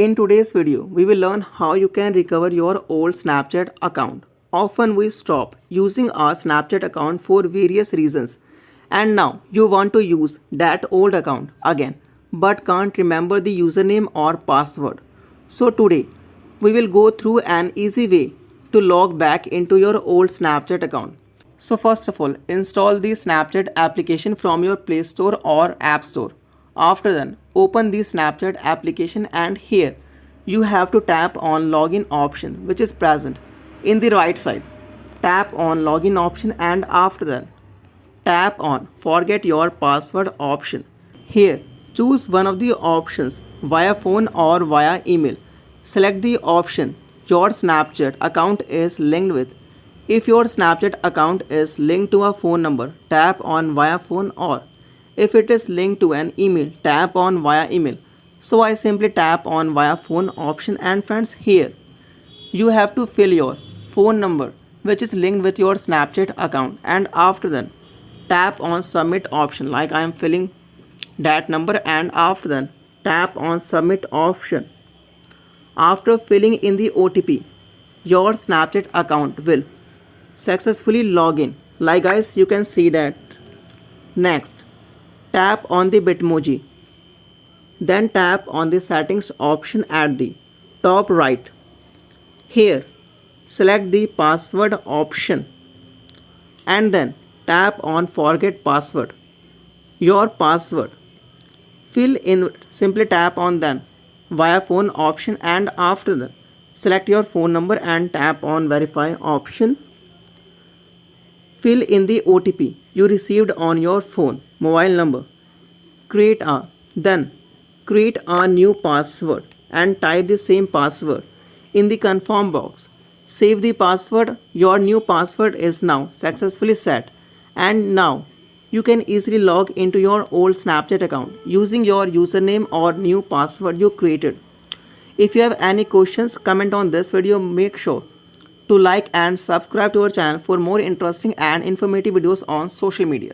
In today's video, we will learn how you can recover your old Snapchat account. Often we stop using our Snapchat account for various reasons, and now you want to use that old account again but can't remember the username or password. So today, we will go through an easy way to log back into your old Snapchat account. So first of all, install the Snapchat application from your Play Store or App Store. After then, open the Snapchat application and here you have to tap on login option which is present in the right side. Tap on login option and after that tap on forget your password option. Here choose one of the options via phone or via email. Select the option your Snapchat account is linked with. If your Snapchat account is linked to a phone number, tap on via phone, or if it is linked to an email, tap on via email. So I simply tap on via phone option, and friends, here you have to fill your phone number which is linked with your Snapchat account, and after that tap on submit option like I am filling that number, and after that tap on submit option. After filling in the OTP, your Snapchat account will successfully log in. Like guys, you can see that. Next, tap on the Bitmoji. Then tap on the settings option at the top right. Here, select the password option and then tap on forget password. Your password. Fill in, simply tap on then via phone option and after that select your phone number and tap on verify option. Fill in the OTP you received on your phone, mobile number. Create a new password and type the same password in the confirm box. Save the password. Your new password is now successfully set, and now you can easily log into your old Snapchat account using your username or new password you created. If you have any questions, comment on this video. Make sure to like and subscribe to our channel for more interesting and informative videos on social media.